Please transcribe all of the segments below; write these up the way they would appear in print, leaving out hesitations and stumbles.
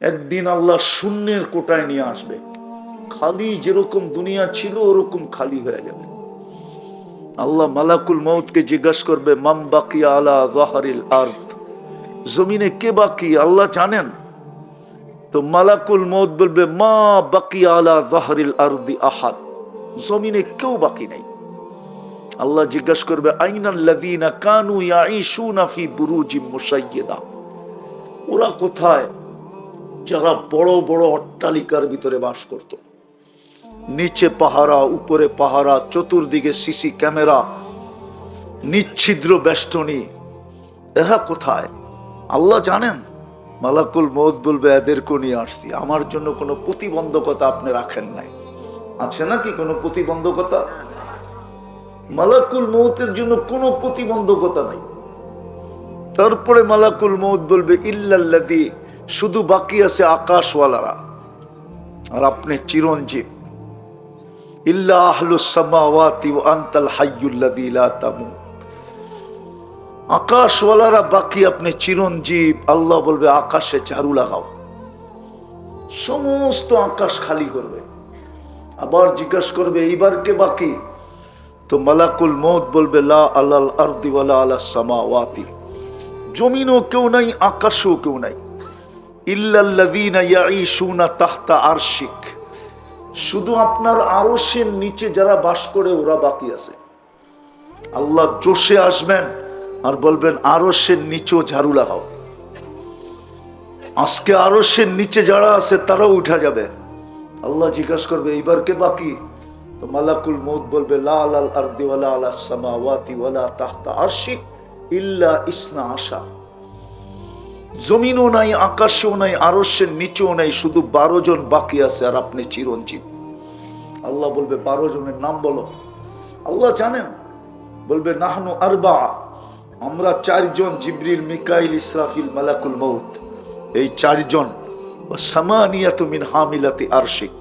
একদিন আল্লাহ শূন্যের কোটায় নিয়ে আসবে, খালি যেরকম দুনিয়া ছিল ওরকম খালি হয়ে যাবে। আল্লাহ মালাকুল মউতকে জিজ্ঞাসা করবে, মাম বাকিয়া আলা যাহরিল আরদ, জমিনে কে বাকি আল্লাহ জানেন? তো মালাকুল মউত বলবে, মা বাকিয়া আলা যাহরিল আরদি আহাদ, জমিনে কেউ বাকি নাই। আল্লাহ জিজ্ঞাসা করবে, আইনাল্লাযীনা কানু ইয়াঈশুনা ফি বুরুজিম মুশাইয়্যাদা, ওরা কোথায় যারা বড় বড় অট্টালিকার ভিতরে বাস করত, নিচে পাহারা, উপরে পাহারা, চতুর্দিকে সিসি ক্যামেরা, নিচ্ছিদ্র বেষ্টনী, এরা কোথায়? আল্লাহ জানেন। মালাকুল মউত বলবে, এদেরকে নিয়ে আসছি, আমার জন্য কোনো প্রতিবন্ধকতা আপনি রাখেন নাই। আছে নাকি কোনো প্রতিবন্ধকতা? মালাকুল মউতের জন্য কোনো প্রতিবন্ধকতা নাই। তারপরে মালাকুল মউত বলবে, ইল্লাল্লাযী, শুধু বাকি আছে আকাশওয়ালারা, আর আপনি চিরঞ্জীব। ইল্লা আহলুস সামাওয়াতি ওয়া আনতাল হাইয়ুল্লাযী লা তামুত, আকাশওয়ালারা বাকি, আপনি চিরঞ্জীব। আল্লাহ বলবে, আকাশে ঝাড়ু লাগাও, সমস্ত আকাশ খালি করবে। আবার জিজ্ঞাসা করবে, এইবার কে বাকি? তো মালাকুল মউত বলবে, লা আলাল আরদি ওয়ালা আলাস সামাওয়াতি, জমিনও কেউ নাই, আকাশও কেউ নাই। ইল্লাল্লাযীনা ইয়াঈশুনা তাহতা আরশিক, শুধু আপনার আরশের নিচে যারা বাস করে ওরা বাকি আছে। আল্লাহ জোশে আসবেন আর বলবেন, আরশের নিচেও ঝাড়ু লাগাও। আজকে আরশের নিচে যারা আছে তারাও উঠা যাবে। আল্লাহ জিজ্ঞাসা করবে, এইবার কে বাকি? তো মালাকুল মউত বলবে, লা আলাল আরদি ওয়ালা আলাস সামাওয়াতি ওয়ালা তাহতা আরশিক ইল্লা ইসনা আশা, জমিনও নাই, আকাশেও নাই, আরশের নিচেও নাই, শুধু 12 জন বাকি আছে, আর আপনি চিরঞ্জীব। আল্লাহ বলবে, 12 জনের নাম বলো। আল্লাহ জানেন। বলবে, নাহনু আরবা, আমরা 4 জন, জিবরিল, মিকাইল, ইসরাফিল, মালাকুল মউত, এই 4 জন। ওয়া সামানিয়াতু মিন হামিলাতি আরশিক,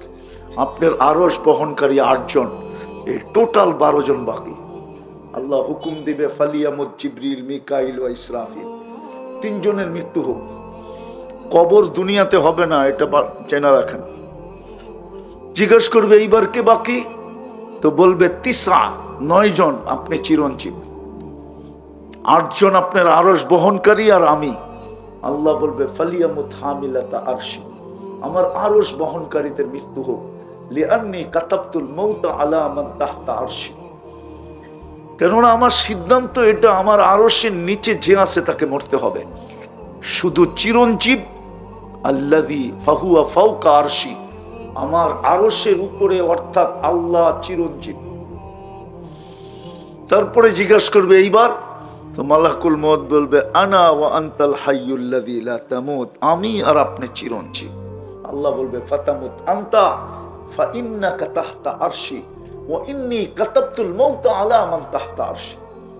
আপনার আরশ বহনকারী 8 জন, এই টোটাল 12 জন বাকি। আল্লাহ হুকুম দিবে, ফালিয়ামুত জিবরিল, মিকাইল ওয়া ইসরাফিল, 3 জনের মৃত্যু হোক। কবর দুনিয়াতে হবে না, এটা জেনে রাখেন। জিজ্ঞাসা করবে, এইবার কে বাকি? তো বলবে, 9 জন, আপনি চিরঞ্জীব। 8 জন আপনার আরশ বহনকারী, আর আমি। আল্লাহ বলবে, ফালিয়ামুত হামিলাতা আরশি, আমার আরশ বহনকারীদের মৃত্যু হোক। লিআন্নী কাতাবতুল মাউতা আলা মান তাহতা আরশি, কেননা আমার সিদ্ধান্ত এটা, আমার আরশের নিচে যে আছে তাকে মরতে হবে। শুধু চিরঞ্জীব, আল্লাযী ফাহুয়া ফাওকা আরশি, আমার আরশের উপরে, অর্থাৎ আল্লাহ চিরঞ্জীব। তারপরে জিজ্ঞাসা করবে, এইবার? তো মালাকুল মউত বলবে, আনা ওয়া আনতাল হাইয়ুল্লাযী লা তামুত, আমি আর আপনি চিরঞ্জীব। আল্লাহ বলবে, ফাতামুত আনতা ফা ইন্নাকা তাহতা আরশি ওয়া ইন্নী কাতাবতুল মাউতা আলা মান তাহতা আরশি।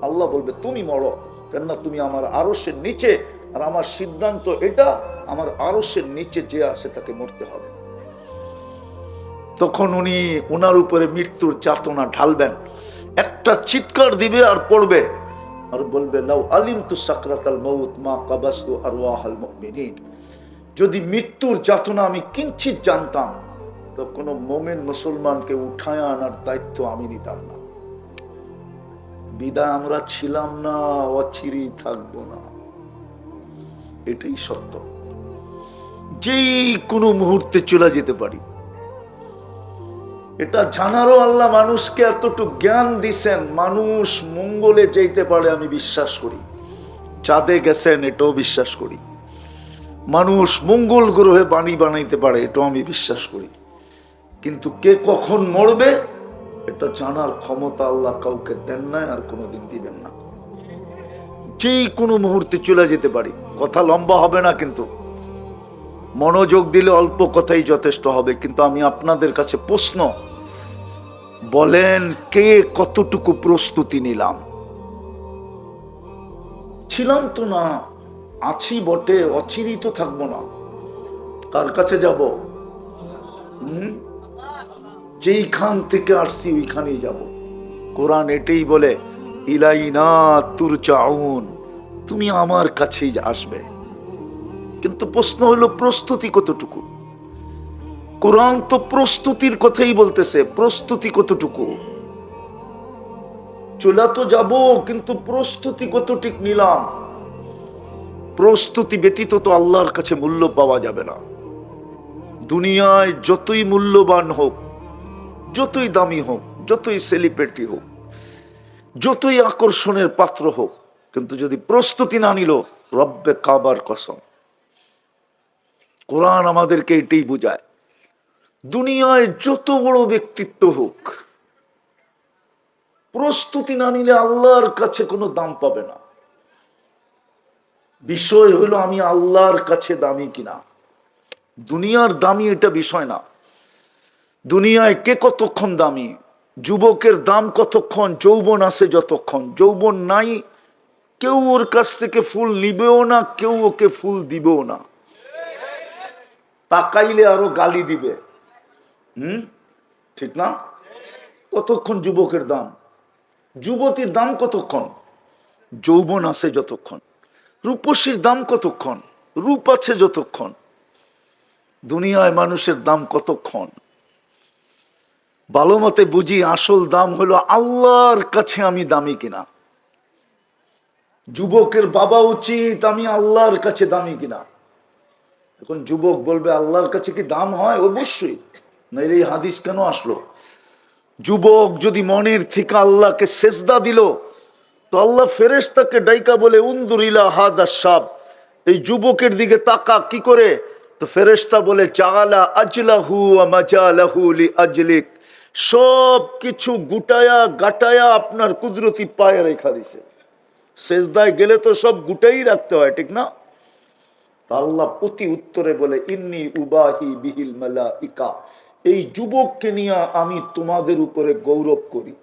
আল্লাহ বলবে, তুমি মরো, কেননা তুমি আমার আরশের নিচে, আর আমার সিদ্ধান্ত এটা, আমার আরশের নিচে যে আছে তাকে মরতে হবে। তখন উনি ওনার উপরে মৃত্যুর যাতনা ঢালবেন, একটা চিৎকার দিবে আর পড়বে, আর বলবে, লাউ আলিমতু সাকরাতাল মাউত মা কাবাসতু আরওয়াহাল মুমিনিন, যদি মৃত্যুর যাতনা আমি কিঞ্চিত জানতাম, তো কোনো মুমিন মুসলমানকে উঠায় আনার দায়িত্ব আমি নিতাম না। বিদায় আমরা ছিলাম না, অচিরেই থাকবো না, এটাই সত্য। যেই কোনো মুহূর্তে চলে যেতে পারি, এটা জানারও আল্লাহ মানুষকে এতটুকু জ্ঞান দিছেন, মানুষ মঙ্গলে যেতে পারে আমি বিশ্বাস করি, চাঁদে গেছেন এটাও বিশ্বাস করি, মানুষ মঙ্গল গ্রহে বাণী বানাইতে পারে এটাও আমি বিশ্বাস করি, কিন্তু কে কখন মরবে এটা জানার ক্ষমতা আল্লাহ কাউকে দেন নাই, আর কোনোদিন দিবেন না। যেই কোনো মুহূর্তে চলে যেতে পারি। কথা লম্বা হবে না, কিন্তু মনোযোগ দিলে অল্প কথাই যথেষ্ট হবে। কিন্তু আমি আপনাদের কাছে প্রশ্ন, বলেন কে কতটুকু প্রস্তুতি নিলাম? ছিলাম তো না, আছি বটে, অচিরেই তো থাকবো না। কার কাছে যাব? যেইখান থেকে আসছি ওইখানেই যাব। কোরআন এটাই বলে, ইলাইনা তুরজাউন, তুমি আমার কাছেই আসবে। কিন্তু প্রশ্ন হলো প্রস্তুতি কতটুকু? কোরআন তো প্রস্তুতির কথাই বলতেছে, প্রস্তুতি কতটুকু? চলে তো যাব, কিন্তু প্রস্তুতি কতটুকু নিলাম? প্রস্তুতি ব্যতীত তো আল্লাহর কাছে মূল্য পাওয়া যাবে না। দুনিয়ায় যতই মূল্যবান হোক, যতই দামি হোক, যতই সেলিব্রিটি হোক, যতই আকর্ষণের পাত্র হোক, কিন্তু যদি প্রস্তুতি না নিল, রব্বে কাবার কসম, কোরআন আমাদেরকে এটাই বোঝায়। দুনিয়ায় যত বড় ব্যক্তিত্ব হোক, প্রস্তুতি না নিলে আল্লাহর কাছে কোনো দাম পাবে না। বিষয় হলো আমি আল্লাহর কাছে দামি কিনা। দুনিয়ার দামি এটা বিষয় না। দুনিয়ায় কে কতক্ষণ দামি? যুবকের দাম কতক্ষণ? যৌবন আছে যতক্ষণ। যৌবন নাই, কেউ ওর কাছ থেকে ফুল নিবেও না, কেউ ওকে ফুল দিবেও না। তাকাইলে আরো গালি দিবে। ঠিক না? কতক্ষণ যুবকের দাম? যুবতীর দাম কতক্ষণ? যৌবন আছে যতক্ষণ। রূপসীর দাম কতক্ষণ? রূপ আছে যতক্ষণ। দুনিয়ায় মানুষের দাম কতক্ষণ? ভালো মতে বুঝি, আসল দাম হলো আল্লাহর কাছে আমি দামি কিনা। যুবকের বাবা উচিত আমি আল্লাহর কাছে দামি কিনা। এখন যুবক বলবে আল্লাহর কাছে কি দাম হয়? অবশ্যই, নাইলে এই হাদিস কেন আসলো? যুবক যদি মনের থেকে আল্লাহকে সেজদা দিল, তো আল্লাহ ফেরেশতাকে ডাইকা বলে উনদুর ইলা হাদা শাব, এই যুবকের দিকে তাকা। কি করে? তো ফেরেশতা বলে জাআলা আজলাহু ওয়া মাজালাহু লিআজলিক, সব কিছু গুটায়া গাটায়া আপনার কুদরতি পায়ে রেখা দিছে। সেজদায় গেলে তো সব গুটাই রাখতে হয়, ঠিক না? আল্লাহ প্রতি উত্তরে বলে ইন্নী উবাহি বিহিল মালাইকা, এই যুবককে নিয়ে আমি তোমাদের উপরে গৌরব করি।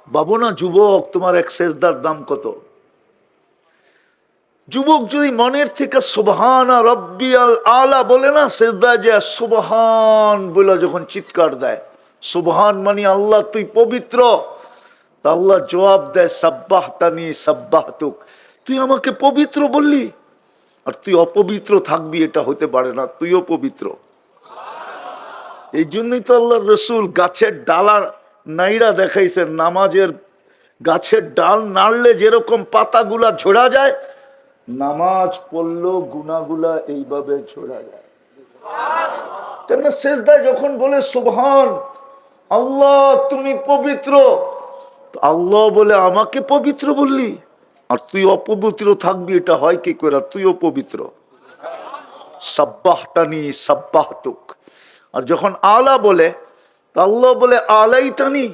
ভাবো না, যুবক তোমার এক সেজদার দাম কত? যুবক যদি মনের থেকে সুবহানা রাব্বিয়াল আলা বলে না, সেজদায় যে সুবহান বলে যখন চিৎকার দেয়, সুবহান মানে আল্লাহ তুই পবিত্র, তা আল্লাহ জবাব দেয় সাব্বাহতানি সাব্বাহতুক, তুই আমাকে পবিত্র বললি, আর তুই অপবিত্র থাকবি এটা হতে পারে না, তুইও পবিত্র। এই জন্যই তো আল্লাহর রসুল গাছের ডালা নাইড়া দেখাইছেন, নামাজের গাছের ডাল নাড়লে যেরকম পাতাগুলা ঝরা যায়, নামাজ পড়লো গুনাহগুলা এইভাবে ঝরা যায়। কেন? সেজদায় যখন বলে সুবহান আল্লাহ তুমি পবিত্র, আল্লাহ বলে আমাকে পবিত্র বললি, আর তুই অপবিত্র থাকবি এটা হয় কি করে? তুইও পবিত্র। সাব্বাহতানি সাব্বাহতুক। আর যখন আলা বলে, আল্লাহ বলে আলাইতানি,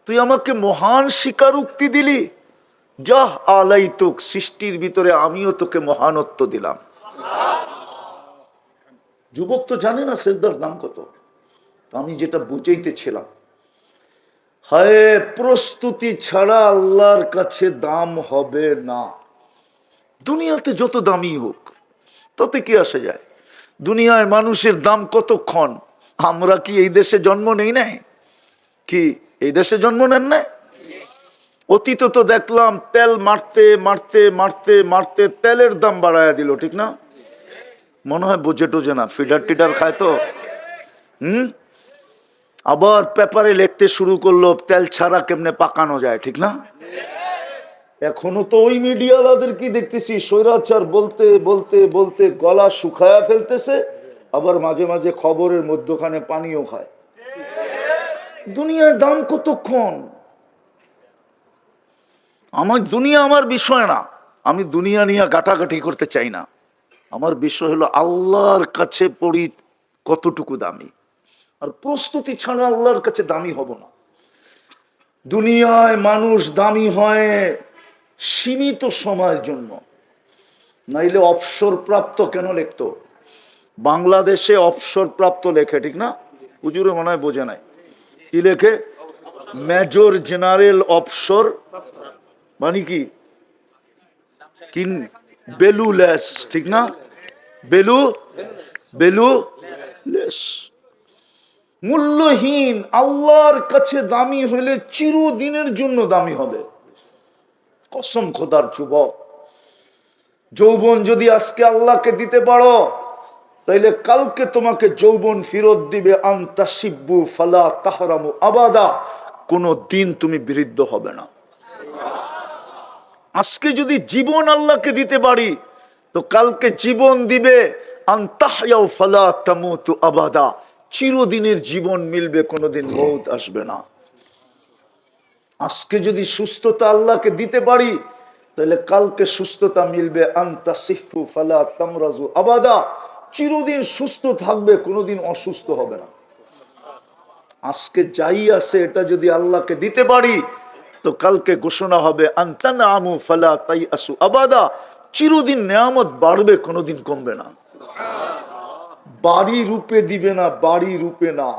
তুই আমাকে মহান স্বীকারোক্তি দিলি, যা আলাইতুক, সৃষ্টির ভিতরে আমিও তোকে মহানত্ব দিলাম। যুবক তো জানে না সেজদার দাম কত। আমি যেটা বুঝাইতেছিলাম, হায় প্রস্তুতি ছাড়া আল্লাহর কাছে দাম হবে না। দুনিয়াতে যত দামি হোক তাতে কি আসে যায়? দুনিয়ায় মানুষের দাম কতক্ষণ? আমরা কি এই দেশে জন্ম নেই নাই? কি এই দেশে জন্ম নেন নাই? অতীত তো দেখলাম তেল মারতে মারতে মারতে মারতে তেলের দাম বাড়ায় দিল, ঠিক না? মনে হয় বোঝে টোঝে না, ফিডার টিডার খায় তো। আবার পেপারে লিখতে শুরু করলো তেল ছাড়া কেমনে পাকানো যায়, ঠিক না? এখনো তো ওই মিডিয়ালাদের কি দেখতেছি, স্বৈরাচার বলতে বলতে বলতে গলা শুকায়া ফেলতেছে, আবার মাঝে মাঝে খবরের মধ্যখানে পানিও খায়। দুনিয়ার দাম কতক্ষণ? আমার দুনিয়া আমার বিষয় না, আমি দুনিয়া নিয়ে গাটাগাটি করতে চাই না। আমার বিষয় হলো আল্লাহর কাছে পড়ি কতটুকু দামি, আর প্রস্তুতি ছাড়া আল্লাহর কাছে দামি হব না। দুনিয়ায় মানুষ দামি হয় সীমিত সময়ের জন্য, নাইলে অবসরপ্রাপ্ত কেন লিখতো? বাংলাদেশে অবসরপ্রাপ্ত লেখে, ঠিক না? হুজুরে মনে হয় বোঝে নাই। কি লেখে? মেজর জেনারেল অবসর, মানে কি? বেলুলেস, ঠিক না? বেলুলেস, মূল্যহীন। আল্লাহর কাছে দামি হইলে চিরদিনের জন্য দামি হবে। কসম খোদার যুবক, যৌবন যদি আজকে আল্লাহকে দিতে পারো, তাইলে কালকে তোমাকে যৌবন ফেরত দিবে। আনতা শিব্বু ফালা তাহরামু আবাদা, কোন দিন তুমি বিরুদ্ধ হবে না। আজকে যদি জীবন আল্লাহকে দিতে পারি, তো কালকে জীবন দিবে। আনতাহয়াউ ফালা তামুতু আবাদা, চিরদিনের জীবন মিলবে, কোনোদিন মউত আসবে না। আজকে যদি সুস্থতা আল্লাহকে দিতে পারি, তাহলে কালকে সুস্থতা মিলবে। আনতা সিহু ফালা তামরাজু আবাদা, চিরদিন সুস্থ থাকবে, কোনোদিন অসুস্থ হবে না। আজকে যাই আছে এটা যদি আল্লাহকে দিতে পারি, তো কালকে ঘোষণা হবে আনতানামু ফালা তাইআসু আবাদা, চিরদিন নেয়ামত বাড়বে, কোনোদিন কমবে না। বাড়ি রূপে দিবে না, বাড়ি রূপে না।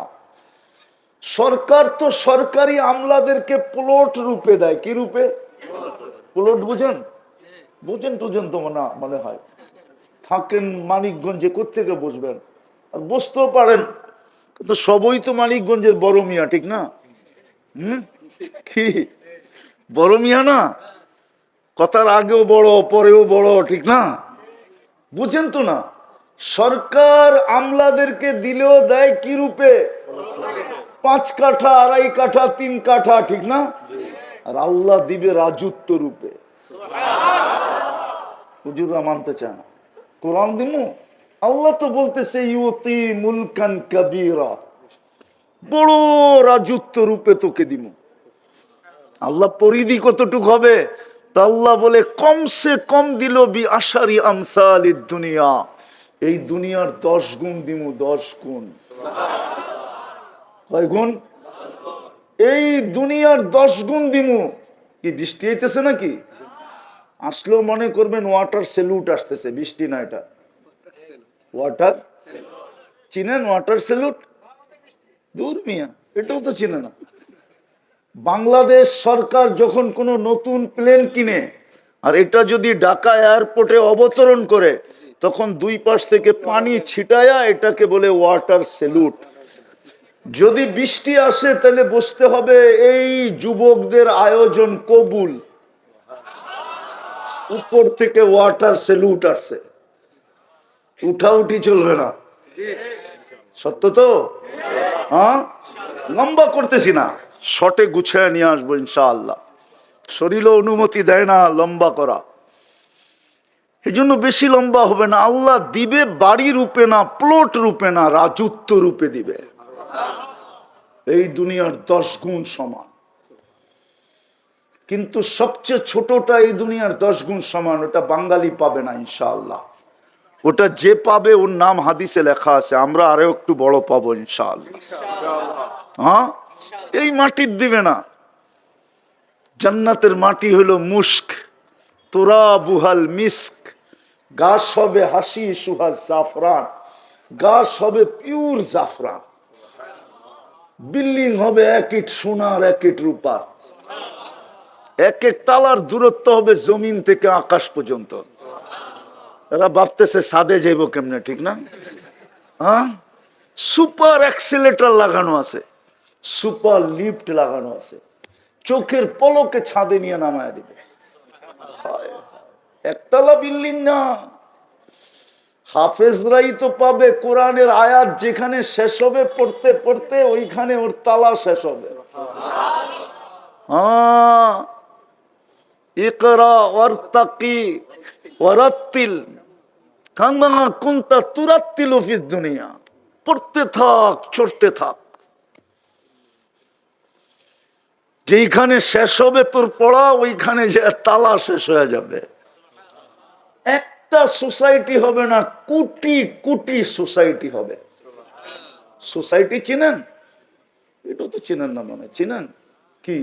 সরকার তো সরকারি আমলাদেরকে প্লট রূপে দেয়। কি রূপে? প্লট বুঝেন? বুঝেন টুঝেন তো না মনে হয়। থাকেন মানিকগঞ্জে, কোত্থেকে বুঝবেন? আর বুঝতেও পারেন, কিন্তু সবই তো মানিকগঞ্জের বড় মিয়া, ঠিক না? কি বড় মিয়া না? কথার আগেও বড়, পরেও বড়, ঠিক না? বুঝেন তো না? সরকার আমলাদেরকে দিলেও দেয় কি রূপে? 5 কাঠা, 2.5 কাঠা, 3 কাঠা, ঠিক না? আর আল্লাহ দিবে রাজত্ব রূপে। হুজুররা মানতে চায় না। কোরআন দিমু, আল্লাহ তো বলতেছে ইউতি মুলকান কাবীরা, বড় রাজত্ব রূপে তোকে দিমু। আল্লাহ পরিধি কতটুক হবে? তা আল্লাহ বলে কমসে কম দিল বি আশারি আমসালিদ দুনিয়া, এই দুনিয়ার 10 গুণ দিমু। 10 গুণ। কয় গুণ? এই দুনিয়ার 10 গুণ দিমু। কি বৃষ্টি হইতেছে নাকি? আসলেও মনে করবেন ওয়াটার সেলুট আসতেছে, বৃষ্টি না। এটা ওয়াটার, চিনেন ওয়াটার সেলুট? দূর মিয়া, এটাও তো চিনে না। বাংলাদেশ সরকার যখন কোনো নতুন প্লেন কিনে, আর এটা যদি ঢাকা এয়ারপোর্টে অবতরণ করে, তখন 2 পাশ থেকে পানি ছিটায়া এটাকে বলে ওয়াটার সেলুট। যদি বৃষ্টি আসে তাহলে বুঝতে হবে এই যুবকদের আয়োজন কবুল। উপর থেকে ওয়াটার সেলুট আসছে, উঠাউঠি চলবে না। সত্য তো? হ্যাঁ, লম্বা করতেছি না, শর্টে গুছিয়ে নিয়ে আসবো ইনশাআল্লাহ। শরীরও অনুমতি দেয় না লম্বা করা, এই জন্য বেশি লম্বা হবে না। আল্লাহ দিবে বাড়ি রূপে না, প্লট রূপে না, রাজত্ব রূপে দিবে। এই দুনিয়ার 10 গুণ সমান। কিন্তু সবচেয়ে ছোটটা এই দুনিয়ার 10 গুণ সমান, ওটা বাঙালি পাবে না ইনশাআল্লাহ। ওটা যে পাবে ওর নাম হাদিসে লেখা আছে, আমরা আরো একটু বড় পাবো ইনশাআল্লাহ। হ্যাঁ, এই মাটির দিবে না। জান্নাতের মাটি হলো মুস্ক, তোরা বুহাল মিস্ক, গাছ হবে হাসি সুহাস জাফরান, গাছ হবে পিওর জাফরান, বিল্ডিং হবে 1 ইট সোনার 1 ইট রূপার, 1 তালার দূরত্ব হবে জমিন থেকে আকাশ পর্যন্ত। এরা ভাবতেছে সাদে যাইব কেমনে, ঠিক না? হ্যাঁ, সুপার অ্যাক্সিলেটর লাগানো আছে, সুপার লিফট লাগানো আছে, চোখের পলকে ছাদে নিয়ে নামায় দিবে। 1 তলা বিল্ডিং না। হাফেজরাই তো পাবে কোরআনের আয়াত যেখানে শেষ হবে পড়তে পড়তে, ওইখানে ওর তালা শেষ হবে। হ্যাঁ, ইকরা ওয়ারতাকি ওয়ারাত্তিল কামা কুনতা তুরাত্তিলু ফিদ দুনিয়া, পড়তে থাক, চড়তে থাক। যেইখানে শেষ হবে তোর পড়া, ওইখানে যে তালা শেষ হয়ে যাবে। একটা সোসাইটি হবে না, কোটি কোটি সোসাইটি হবে। সোসাইটি চিনেন? এটা তো চিনেন না মনে। চিনেন কি?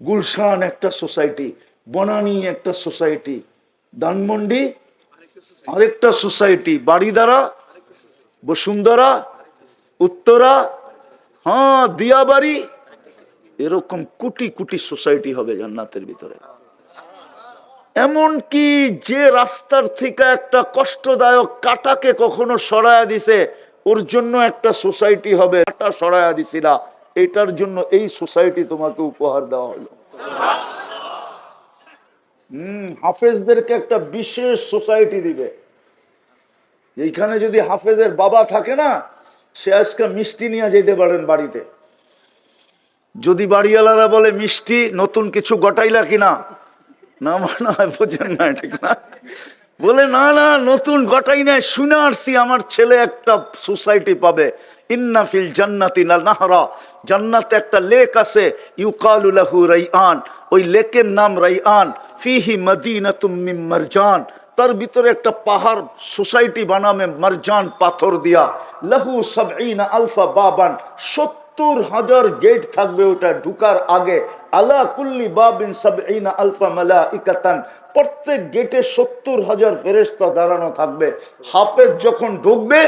গুলশান একটা সোসাইটি, বনানী একটা সোসাইটি, ধানমন্ডি আরেকটা সোসাইটি, বাড়িদারা, বসুন্ধরা, উত্তরা, হ্যাঁ দিয়াবাড়ি, এরকম কোটি কোটি সোসাইটি হবে জান্নাতের ভিতরে। এমন কি যে রাস্তার থেকে একটা কষ্টদায়ক কাটাকে কখনো সরায়া দিছে, ওর জন্য একটা সোসাইটি হবে। কাটা সরায়া দিছিলা, এটার জন্য এই সোসাইটি তোমাকে উপহার দেওয়া হলো। হাফেজদেরকে একটা বিশেষ সোসাইটি দিবে। এইখানে যদি হাফেজের বাবা থাকে না, সে আজকে মিষ্টি নিয়ে যেতে পারেন বাড়িতে। যদি বাড়িওয়ালারা বলে মিষ্টি নতুন কিছু গটাইলা কিনা, না মনে হয় বোঝেন না, ঠিক না? বলে না না নতুন গটাই নাই, শুনে আসছি আমার ছেলে একটা সোসাইটি পাবে। ইন্না ফিল জান্নাতি নাহরা, জান্নাতে একটা লেক আছে, ইউকালু লাহু রাইআন, ওই লেকের নাম রাইআন, ফিহি মাদিনাতুম মিন মারজান, তার ভিতরে একটা পাহাড় সোসাইটি বানাবে মারজান পাথর দিয়া। লাহু সাবঈনা আলফা বাবান, 70,000 গেট থাকবে ওটা ঢুকার আগে। আলা কুল্লি বাবিন সাবঈনা আলফা মালাইকাতান, প্রত্যেক গেটে 70,000 ফেরেশতা দাঁড়ানো থাকবে। হাফেজ যখন ঢুকবে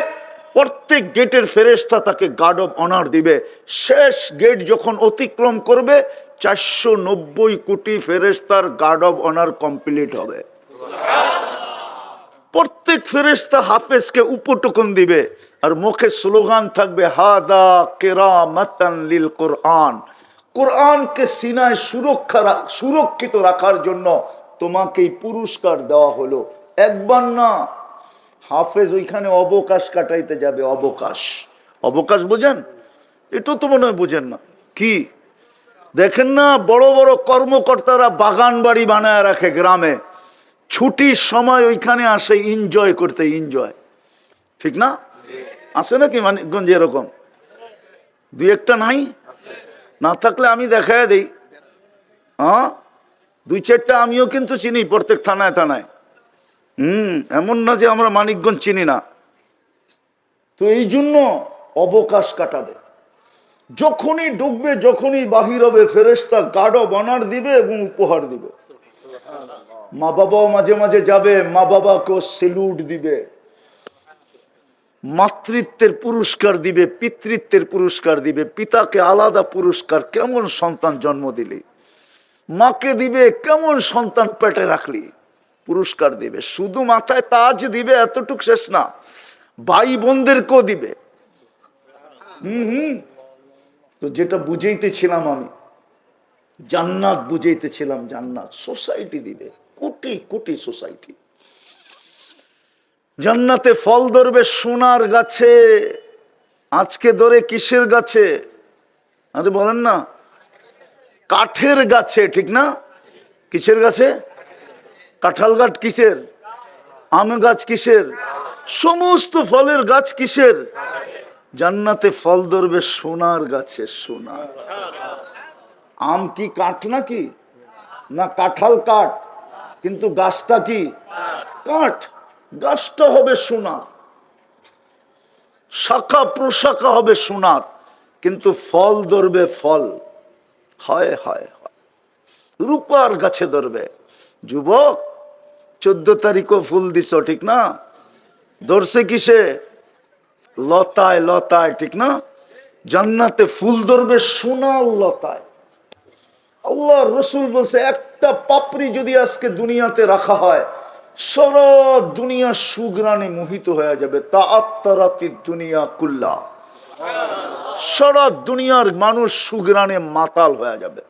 প্রত্যেক গেটের ফেরেশতা তাকে গার্ড অফ অনার দিবে। শেষ গেট যখন অতিক্রম করবে 490 কোটি ফেরেশতার গার্ড অফ অনার কমপ্লিট হবে। প্রত্যেক ফেরেশতা হাফেজকে উপটকন দিবে আর মুখে স্লোগান থাকবে, হাদা কিরামাতান লিল কোরআন, কোরআনকে সিনায় সুরক্ষিত রাখার জন্য তোমাকেই পুরস্কার দেওয়া হলো। একবার না, হাফেজ ওইখানে অবকাশ কাটাইতে যাবে। অবকাশ, অবকাশ বোঝেন? এটাও তো মনে হয় বোঝেন না। কি দেখেন না, বড় বড় কর্মকর্তারা বাগান বাড়ি বানায় রাখে গ্রামে, ছুটির সময় ওইখানে আসে এনজয় করতে। এনজয়, ঠিক না? আছে নাকি মানিকগঞ্জে এরকম? দুই একটা নাই? না থাকলে আমি দেখায় দিই। হ্যাঁ, 2-4টা আমিও কিন্তু চিনি প্রত্যেক থানায় থানায়। এমন না যে আমরা মানিকগঞ্জ চিনি না। তো এই জন্য অবকাশ কাটাবে। যখনই ঢুকবে, যখনই বাহির হবে, ফেরেশতা গার্ড অফ অনার দিবে এবং উপহার দিবে। মা বাবাও মাঝে মাঝে যাবে, মা বাবাকেও সেলুট দিবে, মাতৃত্বের পুরস্কার দিবে, পিতৃত্বের পুরস্কার দিবে, পিতাকে আলাদা পুরস্কার, কেমন সন্তান জন্ম দিলি, মাকে দিবে কেমন সন্তান পেটে রাখলি, পুরস্কার দিবে। শুধু মাথায় তাজ দিবে এতটুক শেষ না, ভাই বোনদেরকেও দিবে। তো যেটা বুঝাইতেছিলাম আমি, জান্নাত বুঝাইতেছিলাম, জান্নাত সোসাইটি দিবে, কোটি কোটি সোসাইটি। জান্নাতে ফল ধরবে সোনার গাছে। আজকে ধরে কিসের গাছে? আরে বলেন না, কাঠের গাছে, ঠিক না? কিসের গাছে? কাঁঠাল গাছ কিসের? আম গাছ কিসের? সমস্ত ফলের গাছ কিসের? জান্নাতে ফল ধরবে সোনার গাছে। সোনা। আম কি কাঠ নাকি? না, কাঁঠাল কাঠ, কিন্তু গাছটা কি কাঠ? গাছটা হবে সোনার, শাখা প্রশাখা হবে সোনার, কিন্তু ফল ধরবে ফল। হয় হয় রূপার গাছে ধরবে। যুবক, 14 তারিখও ফুল দিছ, ঠিক না? ধরছে কিসে? লতায় লতায়, ঠিক না? জান্নাতে ফুল ধরবে সোনার লতায়। আল্লাহ রসুল বলছে, একটা পাপড়ি যদি আজকে দুনিয়াতে রাখা হয়, সারা দুনিয়া সুগ্রানে মোহিত হয়ে যাবে। তাআত্তারাতিদ দুনিয়া কুল্লা, সারা দুনিয়ার মানুষ সুগ্রানে মাতাল হয়ে যাবে।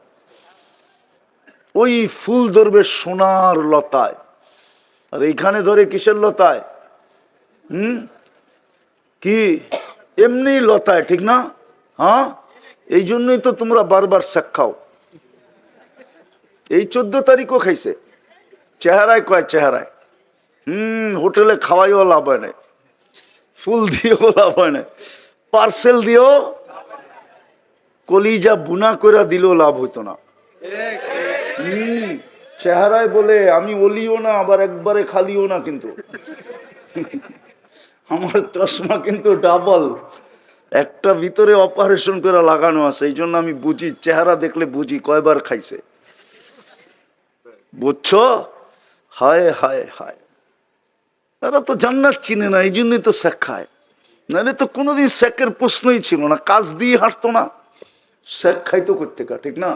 ওই ফুল ধরবে সোনার লতায়। আর এইখানে ধরে কিসের লতায়? কি এমনি লতায়, ঠিক না? হ্যাঁ, এই জন্যই তো তোমরা বারবার শেখ খাও। এই 14 তারিখও খাইছে, চেহারায় কয় চেহারায়। হোটেলে খাওয়াইও লাভ হয় না, ফুল দিয়েও লাভ হয় না, পার্সেল দিয়েও, কলিজা বুনা করে দিলেও লাভ হইতো না। চেহারায় বলে আমি ওলিও না, আবার একবারে খালিও না, কিন্তু আমার চশমা কিন্তু ডাবল, একটা ভিতরে অপারেশন করে লাগানো আছে। এই জন্য আমি বুঝি, চেহারা দেখলে বুঝি কয়বার খাইছে, বুঝছো? হায় হায় হায়, তারা তো জান্নাত চিনে না, এই জন্যই তো শেখ খায়। নাহলে তো কোনোদিন শেখের প্রশ্নই ছিল না, কাজ দিয়ে হাঁটতো না, শেখ খাইতো করতে, ঠিক না?